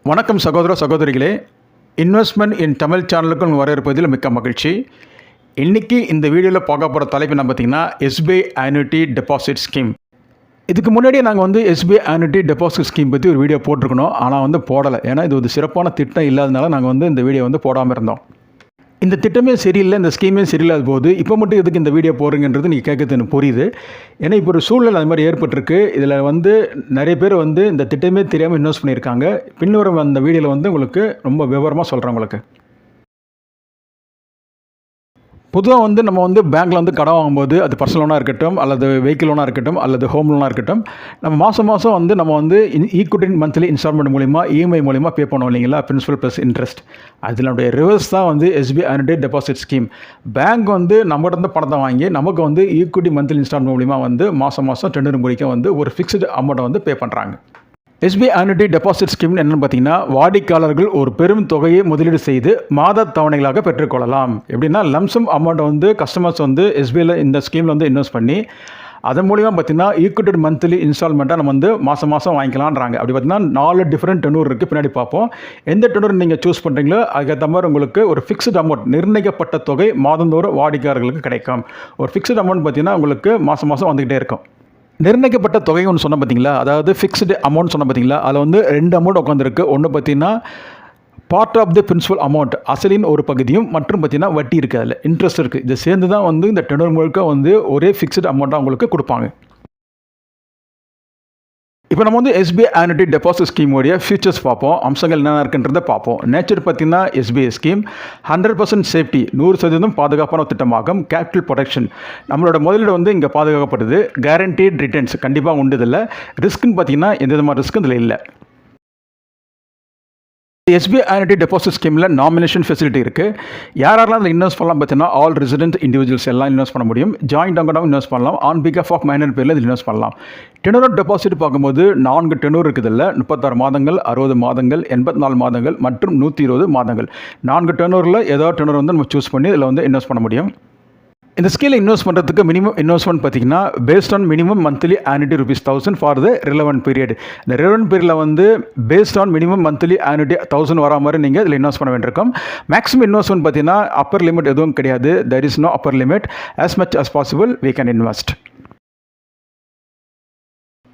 வணக்கம் சகோதர சகோதரிகளே. இன்வெஸ்ட்மெண்ட் இன் தமிழ் சேனலுக்கு உங்கள் வரவேற்பதில் மிக்க மகிழ்ச்சி. இன்றைக்கி இந்த வீடியோவில் பார்க்க போகிற தலைப்பு என்ன பார்த்தீங்கன்னா, எஸ்பிஐ ஆனுட்டி டெபாசிட் ஸ்கீம். இதுக்கு முன்னாடியே நாங்கள் எஸ்பிஐ ஆனுட்டி டெபாசிட் ஸ்கீம் பற்றி ஒரு வீடியோ போட்டிருக்கணும். ஆனால் போடலை. ஏன்னா இது ஒரு சிறப்பான திட்டம் இல்லாதனால நாங்கள் இந்த வீடியோ போடாமல் இருந்தோம். இந்த திட்டமே சரியில்லை, இந்த ஸ்கீமே சரியில்லாத போது இப்போ மட்டும் எதுக்கு இந்த வீடியோ போடுறீங்கன்றது நீங்கள் கேட்குறது எனக்கு புரியுது. ஏன்னா இப்போ ஒரு சூழ்நிலை அது மாதிரி ஏற்பட்டிருக்கு. இதில் நிறைய பேர் இந்த திட்டமே தெரியாமல் இன்வெஸ்ட் பண்ணியிருக்காங்க. பின்வரும் அந்த வீடியோவில் உங்களுக்கு ரொம்ப விவரமாக சொல்கிறேன் உங்களுக்கு. பொதுவாக நம்ம பேங்க்கில் கடன் வாங்கும்போது அது பர்சனல் லோனாக இருக்கட்டும், அல்லது வெஹிக்கிள் லோனாக இருக்கட்டும், அல்லது ஹோம் லோனாக இருக்கட்டும், நம்ம மாதம் நம்ம ஈக்விட்டி மந்த்லி இன்ஸ்டால்மெண்ட் மூலிமா இஎம்ஐ மூலிமா பே பண்ணுவோம் இல்லைங்களா, பிரின்சிபல் ப்ளஸ் இன்ட்ரெஸ்ட். அதனுடைய ரிவர்ஸ் தான் SBI annuity deposit scheme. Bank நம்மகிட்ட பணத்தை வாங்கி நமக்கு ஈக்விட்டி மந்த்லி இன்ஸ்டால்மெண்ட் மூலிமா மாதம் டெண்டர் முடிக்க ஒரு ஃபிக்ஸ்டு அமௌண்ட்டை பே பண்ணுறாங்க. எஸ்பிஐ ஆனுட்டி டெபாசிட் ஸ்கீம் என்னென்னு பார்த்தீங்கன்னா, வாடிக்கையாளர்கள் ஒரு பெரும் தொகையை முதலீடு செய்து மாத தவணைகளாக பெற்றுக்கொள்ளலாம். எப்படின்னா லம்சம் அமௌண்ட் கஸ்டமர்ஸ் எஸ்பிஐயில் இந்த ஸ்கீமில் இன்வெஸ்ட் பண்ணி அதன் மூலிமா பார்த்தீங்கன்னா ஈக்விட்டி மந்த்லி இன்ஸ்டால்மெண்ட்டாக நம்ம மாதம் வாங்கிக்கலான்றாங்க. அப்படி பார்த்தீங்கன்னா 4 டிஃப்ரெண்ட் டெனூர் இருக்குது. பின்னாடி பார்ப்போம். எந்த டெனூர் நீங்கள் சூஸ் பண்ணுறீங்களோ அதுக்கேற்ற மாதிரி உங்களுக்கு ஒரு ஃபிக்ஸ்டு அமௌண்ட், நிர்ணயிக்கப்பட்ட தொகை மாதந்தோறும் வாடிக்கையாளர்களுக்கு கிடைக்கும். ஒரு ஃபிக்ஸ்டு அமௌண்ட் பார்த்தீங்கன்னா உங்களுக்கு மாதம் வந்துக்கிட்டே இருக்கும். நிர்ணயிக்கப்பட்ட தொகை ஒன்று சொன்ன பார்த்தீங்களா, அதாவது ஃபிக்ஸ்டு அமௌண்ட் சொன்ன பார்த்தீங்களா, அதில் 2 அமௌண்ட் உட்காந்துருக்கு. ஒன்று பார்த்தீங்கன்னா part of the principal amount, அசலின் ஒரு பகுதியும், மற்றும் பார்த்தீங்கன்னா வட்டி இருக்குது, அதில் இன்ட்ரெஸ்ட் இருக்குது. இதை சேர்ந்து தான் இந்த டெனூர் முழுக்க ஒரே ஃபிக்ஸ்டு அமௌண்ட்டாக உங்களுக்கு கொடுப்பாங்க. இப்போ நம்ம எஸ்பிஐ ஆனுட்டி டெபாசிட் ஸ்கீமோடைய ஃபியூச்சர்ஸ் பார்ப்போம். அம்சங்கள் என்னென்ன இருக்குன்றதை பார்ப்போம். நேச்சர் பார்த்தீங்கன்னா எஸ்பிஐ ஸ்கீம் 100% சேஃப்டி, 100% பாதுகாப்பான திட்டமாகும். கேபிட்டல் ப்ரொடெக்ஷன், நம்மளோட முதலீடு இங்கே பாதுகாக்கப்படுது. கேரண்டீட் ரிட்டர்ன்ஸ் கண்டிப்பாக உண்டு. இதில் ரிஸ்க்குன்னு பார்த்தீங்கன்னா எந்த விதமான ரிஸ்க்கும் இதில் இல்லை. எஸ்பிஐ ஆனுட்டி டெபாசிட் ஸ்கீமில் நாமினேஷன் ஃபெசிலிட்டி இருக்குது. யாரெல்லாம் அதில் இன்வெஸ்ட் பண்ணலாம் பார்த்தீங்கன்னா, ஆல் ரெசிடென்ட் இண்டிவிஜுவல்ஸ் எல்லாம் இன்வெஸ்ட் பண்ண முடியும். ஜாயிண்ட் அக்கௌண்ட்டாகவும் இன்வெஸ்ட் பண்ணலாம். ஆன் பிகாஃப் ஆஃப் மைனர் பேரில் இதில் இன்வெஸ்ட் பண்ணலாம். டெனூர் ஆஃப் டெபாசிட் பார்க்கும்போது 4 டெனூர் இருக்குது. இல்லை 36 மாதங்கள், 60 மாதங்கள், 84 மாதங்கள் மற்றும் 120 மாதங்கள். 4 டெனூரில் ஏதாவது டெனூர் நம்ம சூஸ் பண்ணி இதில் இன்வெஸ்ட் பண்ண முடியும். இந்த ஸ்கீமில் இன்வெஸ்ட் பண்ணுறதுக்கு மினிமம் இன்வெஸ்ட்மெண்ட் பார்த்தீங்கன்னா based on minimum monthly annuity ₹1000 for the relevant period. இந்த ரிலவெண்ட் பீரியடில் based on minimum monthly annuity 1000 வரா மாதிரி நீங்கள் இதில் இன்வெஸ்ட் பண்ண வேண்டியிருக்கும். மேக்ஸிமம் இன்வெஸ்ட்மெண்ட் பார்த்தீங்கன்னா அப்பர் லிமிட் எதுவும் கிடையாது. There is no upper limit. as much as possible we can invest.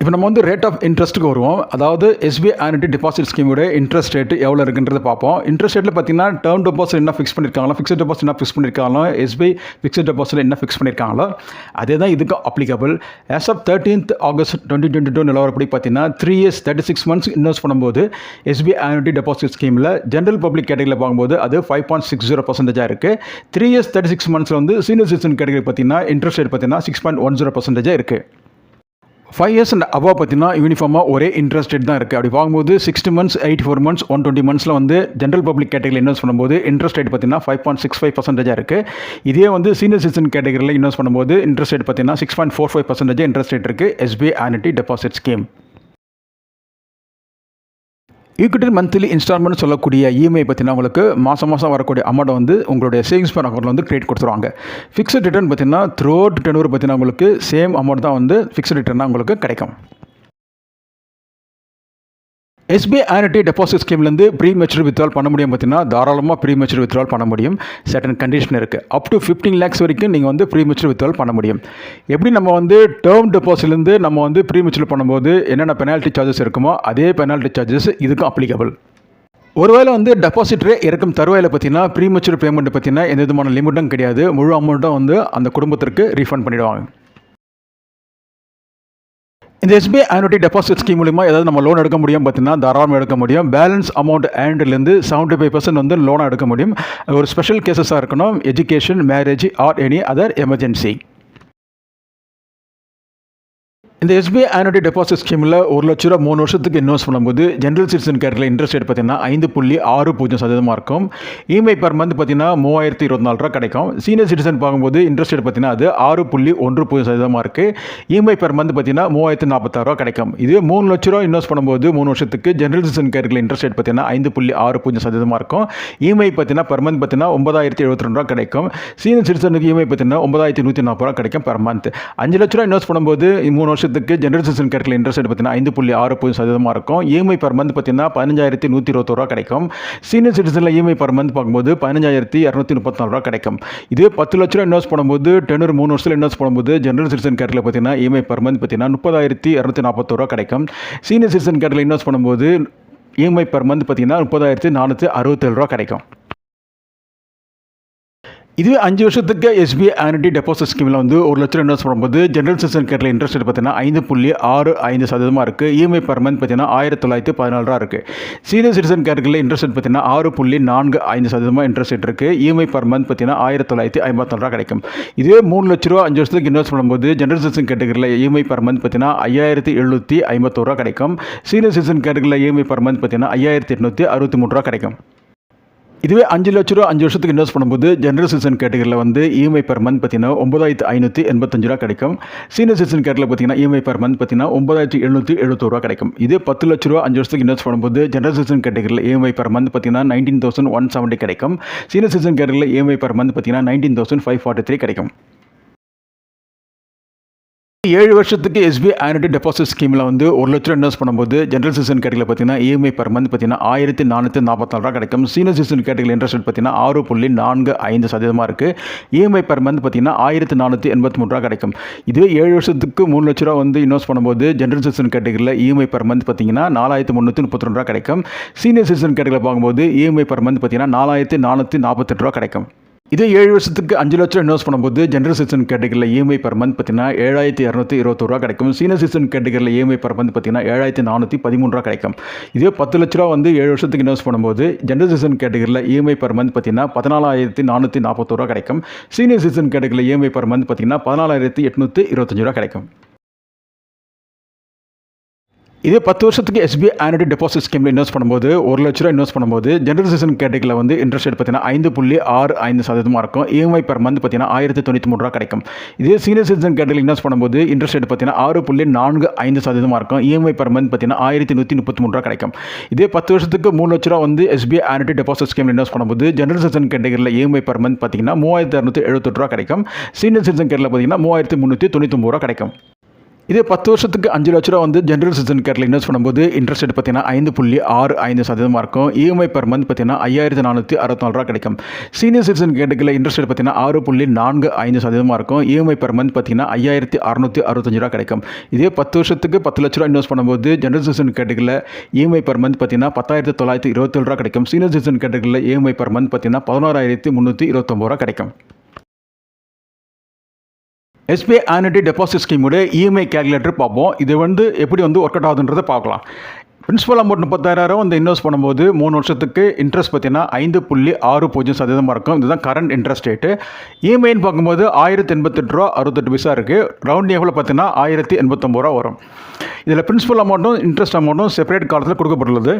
இப்போ நம்ம ரேட் ஆஃப் இன்ட்ரெஸ்ட்டுக்கு வருவோம். அதாவது SBI annuity deposit ஸ்கீமோட interest rate எவ்வளோ இருக்குன்றதை பார்ப்போம். இன்ட்ரெஸ்ட் ரேட்டில் பார்த்தீங்கன்னா டேர்ம் டெபாசிட் என்ன ஃபிக்ஸ் பண்ணியிருக்காங்களோ, ஃபிக்ஸ்ட் டெபாசிட் என்ன ஃபிக்ஸ் பண்ணியிருக்காங்களோ, எஸ்பிஐ ஃபிக்ஸ்ட் டெபாசிட் என்ன ஃபிக்ஸ் பண்ணியிருக்காங்களோ அதே தான் இதுக்கு applicable. As of 13th August 2022 நிலவரப்படி பார்த்தீங்கன்னா 3 years 36 months இன்வெஸ்ட் பண்ணும்போது எஸ்பிஐ ஆனுட்டி டெபாசிட் ஸ்கீமில் ஜென்ரல் பப்ளிக் கேட்டகரியில் பார்க்கும்போது அது 5.60% இருக்குது. 3 years 36 months senior citizen category பார்த்தீங்கன்னா இன்ட்ரெஸ்ட் ரேட் பார்த்தீங்கன்னா 6.10% இருக்குது. 5 years அண்ட் அபவ் பார்த்தீங்கன்னா யூனிஃபார்மாக ஒரே இன்ட்ரெஸ்ட் ரேட் தான் இருக்குது. அப்படி பார்க்கும்போது 60 months, 84 months, 120 monthsல ஜென்ரல் பப்ளிக் கேட்டகரியில் இன்வெஸ்ட் பண்ணும்போது இன்ட்ரெஸ்ட் ரேட் பார்த்தீங்கன்னா 5.65% இருக்குது. இதே சீனியர் சிட்டிசன் கேட்டகரியில் இன்வெஸ்ட் பண்ணும்போது இன்ட்ரெஸ்ட் ரேட் பார்த்தீங்கன்னா 6.45% இன்ட்ரெஸ்ட் ரேட் இருக்குது. SBI annuity deposit scheme. Equity monthly installment சொல்லக்கூடிய இஎம்ஐ பார்த்தீங்கன்னா உங்களுக்கு மாதம் வரக்கூடிய அமௌண்ட் உங்களுடைய சேவிங்ஸ் பேங்க் அக்கௌண்ட்டில் கிரெடிட் கொடுத்துருவாங்க. ஃபிக்ஸ்ட் ரிட்டர்ன் பார்த்தீங்கன்னா த்ரூ அவுட் டெனூர் பார்த்தீங்கன்னா உங்களுக்கு சேம் அமௌண்ட் தான் ஃபிக்ஸ்ட் ரிட்டர்னாக உங்களுக்கு கிடைக்கும். எஸ்பிஐ ஆனுட்டி டெபாசிட் ஸ்கீம்லேருந்து ப்ரீ மெச்சூர் வித்ட்ரால் பண்ண முடியும். பார்த்தீங்கன்னா தாராளமாக ப்ரீ மெச்சூர் வித்ட்ரால் பண்ண முடியும். சர்டன் கண்டிஷன் இருக்குது. அப் டு 15 lakhs வரைக்கும் நீங்கள் ப்ரீ மெச்சூர் வித்ட்ரால் பண்ண முடியும். எப்படி நம்ம டேர்ம் டெபாசிட்லேருந்து நம்ம ப்ரீ மெச்சூர் பண்ணும்போது என்னென்ன பெனால்ட்டி சார்ஜஸ் இருக்குமோ அதே பெனால்ட்டி சார்ஜஸ் இதுக்கும் அப்ளிகபிள். ஒருவேளை டெபாசிட்டரே இறக்கும் தருவாயில் பார்த்தீங்கன்னா ப்ரீ மெச்சூர் பேமெண்ட் பார்த்தீங்கன்னா எந்த விதமான லிமிட்டும் கிடையாது. முழு அமௌண்ட்டும் அந்த குடும்பத்திற்கு ரீஃபண்ட் பண்ணிவிடுவாங்க. இந்த எஸ்பிஐ ஆனுட்டி டெபாசிட் ஸ்கீம் மூலிமா ஏதாவது நம்ம லோன் எடுக்க முடியும் பார்த்தீங்கன்னா தாராளமாக எடுக்க முடியும். பேலன்ஸ் அமௌண்ட் ஆண்ட்லேருந்து 75% லோனாக எடுக்க முடியும். ஒரு ஸ்பெஷல் கேசஸாக இருக்கணும், education, marriage or any other emergency. இந்த எஸ்பிஐ ஆனுட்டி டெபாசிட் ஸ்கீமில் ₹1,00,000 3 வருஷத்துக்கு இன்வெஸ்ட் பண்ணும்போது ஜென்ரல் சிட்டிசன் கேட்டகரியில் இன்ட்ரெஸ்ட் ரேட் பார்த்தீங்கன்னா 5.60% இருக்கும். இஎம்ஐ பர் மந்த் பார்த்தீங்கன்னா ₹3024 கிடைக்கும். சீனியர் சிட்டிசன் பார்க்கும்போது இன்ட்ரெஸ்ட் ரேட் பார்த்தீங்கன்னா அது 6.10% இருக்குது. இஎம்ஐ பர் மந்த் பார்த்தீங்கன்னா ₹3046 கிடைக்கும். இதுவே ₹3,00,000 இன்வெஸ்ட் பண்ணும்போது 3 வருஷத்துக்கு ஜென்ரல் சிட்டிசன் கேட்டகரியில் இன்ட்ரெஸ்ட் ரேட் பார்த்தீங்கன்னா 5.60% இருக்கும். இஎம்ஐ பார்த்தீங்கன்னா பர் மந்த் பார்த்தீங்கன்னா ₹9,072 கிடைக்கும். சீனியர் சிட்டிசனுக்கு இஎம்ஐ பார்த்தீங்கன்னா ₹9,140 கிடைக்கும் பர் மந்த். ₹5,00,000 இன்வெஸ்ட் பண்ணும்போது 3 வருஷம் வருஷத்துக்கு ஜெனரல் சிட்டிசன் கேட்டகரியில் இன்ட்ரெஸ்ட் ரேட் பார்த்தீங்கன்னா 5.6% இருக்கும். இஎம்ஐ பர் மந்த் பார்த்தீங்கன்னா 15,121 கிடைக்கும். சீனியர் சிட்டிசனில் இஎம்ஐ பர் மந்த் பார்க்கும்போது 15,234 கிடைக்கும். இதே 10 லட்ச ரூபா இன்வெஸ்ட் பண்ணும்போது 3 வருஷத்தில் இன்வெஸ்ட் பண்ணும்போது ஜெனரல் சிட்டிசன் கேட்டகரியில் பார்த்தீங்கன்னா இஎம்ஐ பர் மந்த் பார்த்தீங்கன்னா 30,241 கிடைக்கும். சீனியர் சிட்டிசன் கேட்டகரியில் இன்வெஸ்ட் பண்ணும்போது இஎம்ஐ பர் மந்த் பார்த்தீங்கன்னா 30,467 கிடைக்கும். இதுவே 5 வருஷத்துக்கு எஸ்பிஐ ஆனுட்டி டெபாசிட் ஸ்கீமில் வந்து 1 லட்சம் இன்வெஸ்ட் பண்ணும்போது ஜெனரல் சிட்டிசன் கேட்டகரியில் இன்ட்ரெஸ்ட் ரேட் பார்த்தீங்கன்னா 5.65% இருக்குது. இஎம்ஐ பர் மந்த் பார்த்தீங்கன்னா 1,914 இருக்குது. சீனியர் சிட்டிசன் கேட்டகரியில் இன்ட்ரெஸ்ட் ரேட் பார்த்தீங்கன்னா 6.45% இன்ட்ரெஸ்ட் ரேட் இருக்குது. இஎம்ஐ பர் மந்த் பார்த்தீங்கன்னா 1,954 கிடைக்கும். இதுவே 3 லட்ச ரூபா 5 வருஷத்துக்கு இன்வெஸ்ட் பண்ணும்போது ஜெனரல் சிட்டிசன் கேட்டகரியில் இஎம்ஐ பர் மந்த் பார்த்தீங்கன்னா 5,751 கிடைக்கும். சீனியர் சிட்டிசன் கேட்டகரியில் இஎம்ஐ பர் மந்த் பார்த்தீங்கன்னா 5,863 கிடைக்கும். இதுவே 5 லட்ச ரூபா 5 வருஷத்துக்கு இன்வெஸ்ட் பண்ணும்போது ஜெனரல் சிட்டிசன் கேட்டகரியில் வந்து இஎம்ஐ பர் மந்த் பார்த்தீங்கன்னா 9,585 கிடைக்கும். சீனியர் சிட்டிசன் கேட்டகரியில் பார்த்தீங்கன்னா இஎம்ஐ பர் மந்த் பார்த்தீங்கன்னா 9,771 கிடைக்கும். இதே 10 லட்ச ரூபா 5 வருஷத்துக்கு இன்வெஸ்ட் பண்ணும்போது ஜெனரல் சிட்டிசன் கேட்டகரியில் இஎம்ஐ பர் மந்த் பார்த்தீங்கன்னா 19,170 கிடைக்கும். சீனியர் சிட்டிசன் கேட்டகரியில் இஎம்ஐ பர் மந்த் பார்த்தீங்கன்னா 19,543 கிடைக்கும். 7 வருஷத்துக்கு எஸ்பிஐ ஆனுட்டி டெபாசிட் ஸ்கீமில் வந்து 1 லட்ச ரூபா இன்வெஸ்ட் பண்ணும்போது ஜெனரல் சிட்டிசன் கேட்டகரியில் பார்த்தீங்கன்னா இஎம்ஐ பர் மந்த் பார்த்தீங்கன்னா 1,444 கிடைக்கும். சீனியர் சிட்டிசன் கேட்டகரியில் இன்ட்ரெஸ்ட் ரேட் பார்த்தீங்கன்னா 6.45% இருக்குது. இஎம்ஐ பர் மந்த் பார்த்தீங்கன்னா 1,483 கிடைக்கும். இதுவே 7 வருஷத்துக்கு 3 லட்ச ரூபா வந்து இன்வெஸ்ட் பண்ணும்போது ஜெனரல் சிட்டிசன் கேட்டகரியில் இஎம்ஐ பர் மந்த் பார்த்தீங்கன்னா 4,332 கிடைக்கும். சீனியர் சிட்டிசன் கேட்டகரியில் பார்க்கும்போது இஎம்ஐ பர் மந்த் பார்த்தீங்கன்னா 4,448 கிடைக்கும். இதே 7 வருஷத்துக்கு 5 லட்ச ரூபா இன்வெஸ்ட் பண்ணும்போது ஜெனரல் சிட்டிசன் கேட்டகரியில் இஎம்ஐ பர் மந்த் பார்த்தீங்கன்னா 7,221 கிடைக்கும். சீனியர் சிட்டிசன் கேட்டகரியில் இஎம்ஐ பர் மந்த் பார்த்தீங்கன்னா 7,413 கிடைக்கும். இதே 10 லட்ச ரூபா வந்து 7 வருஷத்துக்கு இன்வெஸ்ட் பண்ணும்போது ஜெனரல் சிட்டிசன் கேட்டகரியில் இஎம்ஐ பர் மந்த் பார்த்தீங்கன்னா 14,441 கிடைக்கும். சீனியர் சிட்டிசன் கேட்டகரியில் இஎம்ஐ பர் மந்த் பார்த்தீங்கன்னா 14,825 கிடைக்கும். இதே 10 வருஷத்துக்கு எஸ்பிஐ ஆனுட்டி டெபாசிட் ஸ்கீமில் இன்வெஸ்ட் பண்ணும்போது 1 லட்ச ரூபா இன்வெஸ்ட் பண்ணும்போது ஜெனரல் சிட்டிசன் கேட்டகரியில் வந்து இன்ட்ரெஸ்ட் ரேட் பார்த்தீங்கன்னா 5.65% இருக்கும். இஎம்ஐ பர் மந்த் பார்த்தீங்கன்னா 1,093 கிடைக்கும். இதே சீனியர் சிட்டிசன் கேட்டகரியில் இன்வெஸ்ட் பண்ணும்போது இன்ட்ரெஸ்ட் ரேட் பார்த்தீங்கன்னா 6.45% இருக்கும். இஎம்ஐ பர் மந்த் பார்த்தீங்கன்னா 1,133 கிடைக்கும். இதே 10 வருஷத்துக்கு 3 லட்ச ரூபா வந்து எஸ்பிஐ ஆனுட்டி டெபாசிட் ஸ்கீமில் இன்வெஸ்ட் பண்ணும்போது ஜெனரல் சிட்டிசன் கேட்டகரியில் இஎம்ஐ பர் மந்த் பார்த்தீங்கன்னா 3,678 கிடைக்கும். சீனியர் சிட்டிசன் கேட்டகரியில் பார்த்தீங்கன்னா 3,399 கிடைக்கும். இதே 10 வருஷத்துக்கு 5 லட்ச ரூபா வந்து ஜெனரல் சிட்டிசன் கேட்டகரியில் இன்வெஸ்ட் பண்ணும்போது இன்ட்ரெஸ்ட் ரேட் பார்த்தீங்கன்னா 5.65% இருக்கும். இஎம்ஐ பர் மந்த் பார்த்தீங்கன்னா 5,464 கிடைக்கும். சீனியர் சிட்டிசன் கேட்டகரியில் இன்ட்ரெஸ்ட் ரேட் பார்த்தீங்கன்னா 6.45% இருக்கும். இஎம்ஐ பர் மந்த் பார்த்தீங்கன்னா 5,665 கிடைக்கும். இதே 10 வருஷத்துக்கு 10 லட்ச ரூபா இன்வெஸ்ட் பண்ணும்போது ஜெனரல் சிட்டிசன் கேட்டகரியில் இஎம்ஐ பர் மந்த் பார்த்தீங்கன்னா 10,927 கிடைக்கும். சீனியர் சிட்டிசன் கேட்டகரியில் இஎம்ஐ பர் மந்த் பார்த்தீங்கன்னா 11,329 கிடைக்கும். SBI annuity deposit ஸ்கீமோட EMI calculator பார்ப்போம். இது வந்து எப்படி வந்து ஒர்க் அவுட் ஆகுதுன்றதை பார்க்கலாம். பிரின்சிபல் அமௌண்ட் 36,000 வந்து இன்வெஸ்ட் பண்ணும்போது 3 வருஷத்துக்கு இன்ட்ரெஸ்ட் பார்த்தீங்கன்னா 5.60% இருக்கும். இதுதான் கரண்ட் இன்ட்ரெஸ்ட் ரேட்டு. இஎம்ஐன்னு பார்க்கும்போது 1,088 இருக்குது. ரவுண்ட் எவ்வளோ பார்த்தீங்கன்னா 1,089 வரும். இதில் பிரின்சிபல் அமௌண்ட்டும் இன்ட்ரெஸ்ட் அமௌண்ட்டும் செப்பரேட் காலத்தில் கொடுக்கப்பட்டுள்ளது.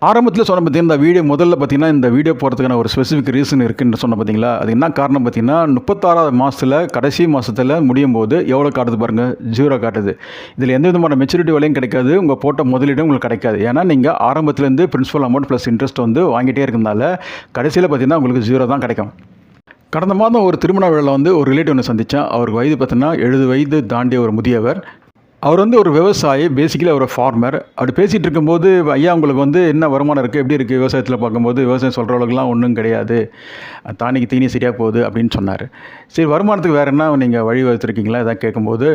ஆரம்பத்தில் சொன்ன பார்த்தீங்கன்னா இந்த வீடியோ முதல்ல பார்த்தீங்கன்னா இந்த வீடியோ போகிறதுக்கான ஒரு ஸ்பெசிஃபிக் ரீசன் இருக்குன்னு சொன்ன பார்த்தீங்களா, அது என்ன காரணம் பார்த்தீங்கன்னா 36வது மாதத்தில் கடைசி மாதத்தில் முடியும் போது எவ்வளோ காட்டுது பாருங்கள், 0 காட்டுது. இதில் எந்த விதமான மெச்சூரிட்டி விலையும் கிடைக்காது, உங்கள் போட்ட முதலீடும் உங்களுக்கு கிடைக்காது. ஏன்னா நீங்கள் ஆரம்பத்துலேருந்து பிரின்சிபல் அமௌண்ட் ப்ளஸ் இன்ட்ரெஸ்ட் வந்து வாங்கிட்டே இருக்கிறதுனால கடைசியில் பார்த்தீங்கன்னா உங்களுக்கு 0 தான் கிடைக்கும். கடந்த மாதம் ஒரு திருமண விழாவில் வந்து ஒரு ரிலேட்டிவ் ஒன்று சந்தித்தேன். அவருக்கு வயது பார்த்தீங்கன்னா 70 வயது தாண்டிய ஒரு முதியவர். அவர் வந்து ஒரு விவசாயி, பேசிக்கலி அவர் ஃபார்மர். அப்படி பேசிகிட்டு இருக்கும்போது, ஐயா உங்களுக்கு வந்து என்ன வருமானம் இருக்குது, எப்படி இருக்குது விவசாயத்தில் பார்க்கும்போது, விவசாயம் சொல்கிற அளவுக்குலாம் ஒன்றும் கிடையாது, தானிக்கு தீனி சரியாக போகுது அப்படின்னு சொன்னார். சரி, வருமானத்துக்கு வேறு என்ன நீங்கள் வழி வகுத்துருக்கீங்களா எதாவது கேட்கும்போது,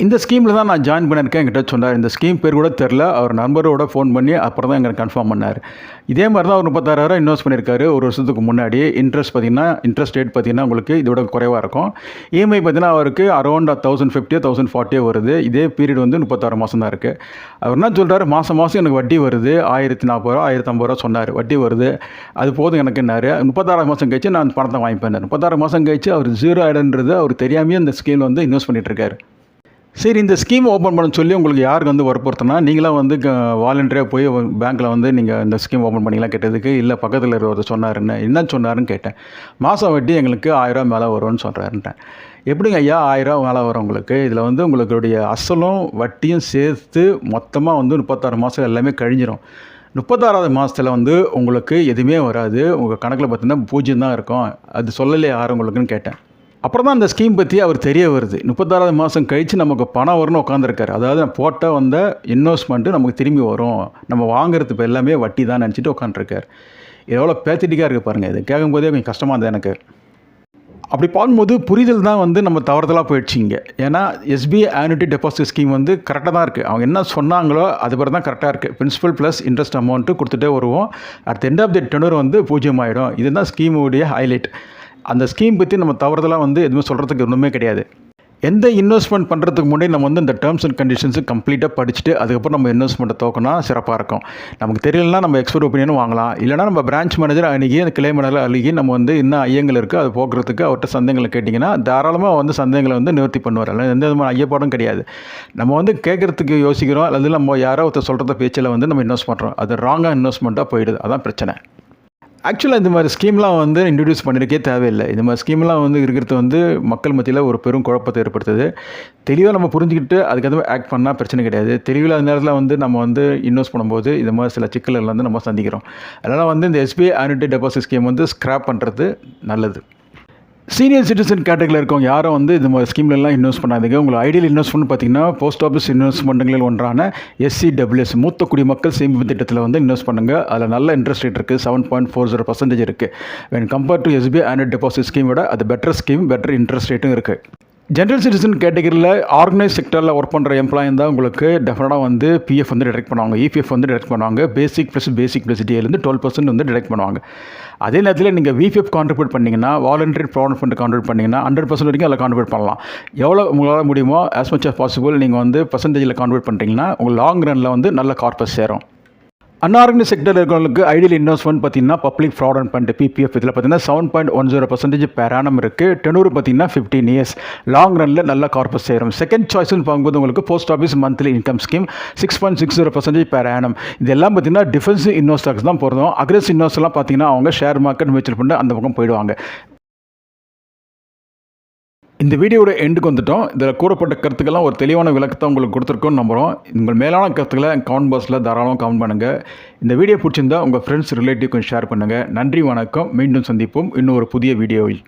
இந்த ஸ்கீமில் தான் நான் ஜாயின் பண்ணியிருக்கேன் என்கிட்ட சொன்னார். இந்த ஸ்கீம் பேர் கூட தெரில. அவர் நண்பரோட ஃபோன் பண்ணி அப்புறம் தான் எங்களுக்கு கன்ஃபார்ம் பண்ணார். இதே மாதிரி தான் அவர் 36,000 இன்வெஸ்ட் பண்ணியிருக்காரு ஒரு வருஷத்துக்கு முன்னாடி. இன்ட்ரெஸ்ட் ரேட் பார்த்திங்கன்னா உங்களுக்கு இதோட குறைவாக இருக்கும். இஎம்ஐ பார்த்திங்கன்னா அவருக்கு அரௌண்ட் 1,050 1,040 வருது. இதே பீரியட் வந்து 36 மாதம் தான் இருக்குது. அவர் என்ன சொல்கிறார், மாதம் எனக்கு வட்டி வருது 1,040 1,050 சொன்னார். வட்டி வருது, அது போதும் எனக்கு என்னாரு. 36 மாதம் கழிச்சு நான் பணத்தை வாங்கிப்பேன். 36 மாதம் கழிச்சு அவர் 0 ஆகிடுன்றது அவர் தெரியாமையே இந்த ஸ்கீமில் வந்து இன்வெஸ்ட் பண்ணிகிட்ருக்காரு. சரி, இந்த ஸ்கீம் ஓப்பன் பண்ண சொல்லி உங்களுக்கு யாருக்கு வந்து வற்புறுத்தினா, நீங்களாம் வந்து வாலண்டியராக போய் பேங்க்கில் வந்து நீங்கள் இந்த ஸ்கீம் ஓப்பன் பண்ணிக்கலாம் கேட்டதுக்கு, இல்லை பக்கத்தில் ஒருத்தர் சொன்னாருன்னு. என்ன சொன்னாருன்னு கேட்டேன். மாதம் வட்டி எங்களுக்கு 1,000 மேலே வரும்னு சொல்கிறாருன்ட்டேன். எப்படிங்க ஐயா 1,000 மேலே வரும் உங்களுக்கு? இதில் வந்து உங்களுடைய அசலும் வட்டியும் சேர்த்து மொத்தமாக வந்து 36 மாதம் எல்லாமே கழிஞ்சிடும். 36வது மாதத்தில் வந்து உங்களுக்கு எதுவுமே வராது. உங்கள் கணக்கில் பார்த்தீங்கன்னா 0 தான் இருக்கும். அது சொல்லலையே யார் உங்களுக்குன்னு கேட்டேன். அப்புறம் தான் அந்த ஸ்கீம் பற்றி அவர் தெரிய வருது. 36வது மாதம் கழித்து நமக்கு பணம் வரும்னு உட்காந்துருக்காரு. அதாவது போட்ட வந்த இன்வெஸ்ட்மெண்ட்டு நமக்கு திரும்பி வரும், நம்ம வாங்குறது இப்போ எல்லாமே வட்டி தான் நினச்சிட்டு உட்காந்துருக்காரு. எவ்வளோ பேத்தட்டிக்காக இருக்குது பாருங்கள். இது கேட்கும்போதே கொஞ்சம் கஷ்டமாக இருந்தது எனக்கு. அப்படி பார்க்கும்போது புரிதல் தான் வந்து நம்ம தவறுதலாக போயிடுச்சிங்க. ஏன்னா எஸ்பிஐ ஆனுட்டி டெபாசிட் ஸ்கீம் வந்து கரெக்டாக தான் இருக்குது. அவங்க என்ன சொன்னாங்களோ அது பிறகு தான் கரெக்டாக இருக்குது. பிரின்சிபல் ப்ளஸ் இன்ட்ரெஸ்ட் அமௌண்ட்டு கொடுத்துட்டே வருவோம். At end of the tenure வந்து 0 ஆகிடும். இதுதான் ஸ்கீமுடைய ஹைலைட். அந்த ஸ்கீம் பற்றி நம்ம தவறுதலாக வந்து எதுவுமே சொல்கிறதுக்கு ஒன்றுமே கிடையாது. எந்த இன்வெஸ்ட்மெண்ட் பண்ணுறதுக்கு முன்னாடி நம்ம வந்து இந்த டேர்ம்ஸ் அண்ட் கண்டிஷன்ஸு கம்ப்ளீட்டாக படிச்சுட்டு அதுக்கப்புறம் நம்ம இன்வெஸ்ட்மெண்ட்டை தோக்கினா சிறப்பாக இருக்கும். நமக்கு தெரியலனா நம்ம எக்ஸ்பர்ட் ஒப்பீனியனும் வாங்கலாம். இல்லைனா நம்ம பிரான்ச் மேனேஜர் அணுகி அந்த கிளை மேனேஜர் அணுகி நம்ம வந்து இன்னும் ஐயங்கள் இருக்குது அதை போக்குறதுக்கு அவர்கிட்ட சந்தேகங்களை கேட்டிங்கன்னா தாராளமாக வந்து சந்தேகங்களை வந்து நிவர்த்தி பண்ணுவார். அல்லது எந்த விதமான ஐயப்பாடும் கிடையாது. நம்ம வந்து கேட்குறதுக்கு யோசிக்கிறோம் அல்லது நம்ம யாரோ ஒருத்தர் சொல்கிறத பேச்சில் வந்து நம்ம இன்வெஸ்ட் பண்ணுறோம். அது ராங்காக இன்வெஸ்ட்மெண்ட்டாக போயிடுது. அதான் பிரச்சனை. ஆக்சுவலாக இந்த மாதிரி ஸ்கீம்லாம் வந்து இன்ட்ரடியூஸ் பண்ணியிருக்கே தேவையில்லை. இந்த மாதிரி ஸ்கீம்லாம் வந்து இருக்கிறது வந்து மக்கள் மத்தியில் ஒரு பெரும் குழப்பத்தை ஏற்படுத்துது. தெளிவாக நம்ம புரிஞ்சுக்கிட்டு அதுக்கேற்ற ஆக்ட் பண்ணால் பிரச்சனை கிடையாது. தெளிவில்லாத நேரத்தில் வந்து நம்ம வந்து இன்வெஸ்ட் பண்ணும்போது இந்த மாதிரி சில சிக்கல்கள் வந்து நம்ம சந்திக்கிறோம். அதனால் வந்து இந்த எஸ்பிஐ ஆனுட்டி டெபாசிட் ஸ்கீம் வந்து ஸ்க்ராப் பண்ணுறது நல்லது. சீனியர் சிட்டிசன் கேட்டகரியில் இருக்கவங்க யாரும் வந்து இந்த மாதிரி ஸ்கீம்லலாம் இன்வெஸ்ட் பண்ணாதீங்க. உங்களுக்கு ஐடியல் இன்வெஸ்ட்மெண்ட் பார்த்தீங்கன்னா போஸ்ட் ஆஃபீஸ் இன்வெஸ்ட்மெண்ட்டுகளில் ஒன்றான SCWS மூத்த குடிமக்கள் சேமிப்பு திட்டத்தில் வந்து இன்வெஸ்ட் பண்ணுங்கள். அதில் நல்ல இன்ட்ரெஸ்ட் ரேட் இருக்குது. 7.40% இருக்குது. When compare to SBI annual deposit scheme விட அது பெட்டர் ஸ்கீம், பெட்டர் இன்ட்ரெஸ்ட் ரேட்டும் இருக்குது. ஜென்ரல் சிட்டிசன் கேட்டகரியில் ஆர்கனைஸ் செக்டரில் ஒர்க் பண்ணுற எம்ப்ளாயி தான் உங்களுக்கு டெஃபினட்டாக வந்து PF வந்து டிடெக்ட் பண்ணுவாங்க, EPF வந்து டிடெக்ட் பண்ணுவாங்க. பேசிக் ப்ளஸ் DAலேருந்து 12% வந்து டிடெக்ட் பண்ணுவாங்க. அதே நேரத்தில் நீங்கள் VPF கான்ட்ரிபியூட் பண்ணிங்கன்னா, வாலண்டரி ப்ராவிடன்ட் ஃபண்ட் கான்ட்ரிபியூட் பண்ணிங்கன்னா 100% வரைக்கும் அதில் கான்ட்ரிபியூட் பண்ணலாம். எவ்வளோ உங்களால் முடியுமோ ஆஸ் மச் ஆஸ் பாசிபிள் நீங்கள் வந்து பர்சன்டேஜில் கான்ட்ரிபியூட் பண்ணுறீங்கன்னா உங்கள் லாங் ரனில் வந்து நல்ல கார்பஸ் சேரும். அன்ஆர்கனைஸ் செக்டர் இருக்கிறவங்களுக்கு ஐடியல் இன்வெஸ்ட்மெண்ட் பார்த்தீங்கன்னா பப்ளிக் ப்ராவிடன்ட் ஃபண்ட் PPF இதில் பார்த்தீங்கன்னா 7.10% per annum இருக்குது. டெனூர் பார்த்தீங்கன்னா 15 years. லாங் ரனில் நல்ல கார்பஸ் சேரும். செகண்ட் சாய்ஸ்னு பார்க்கும்போது உங்களுக்கு post office monthly income scheme 6.60% per annum. இதெல்லாம் பார்த்தீங்கன்னா டிஃபென்சிவ் இன்வெஸ்டர்ஸ் தான் போகிறதும். அக்ரெசிவ் இன்வெஸ்டர்லாம் பார்த்தீங்கன்னா அவங்க ஷேர் மார்க்கெட் மியூச்சுவல் ஃபண்டு அந்த பக்கம் போயிடுவாங்க. இந்த வீடியோட எண்டுக்கு வந்துட்டோம். இதில் கூறப்பட்ட கருத்துக்கெல்லாம் ஒரு தெளிவான விளக்கத்தை உங்களுக்கு கொடுத்துருக்கோன்னு நம்புகிறோம். உங்கள் மேலான கருத்துக்களை கமெண்ட் பாக்ஸில் தாராளமாக கமெண்ட் பண்ணுங்கள். இந்த வீடியோ பிடிச்சிருந்தால் உங்கள் ஃப்ரெண்ட்ஸ் ரிலேட்டிவ் கொஞ்சம் ஷேர் பண்ணுங்கள். நன்றி, வணக்கம். மீண்டும் சந்திப்போம் இன்னும் ஒரு புதிய வீடியோவில்.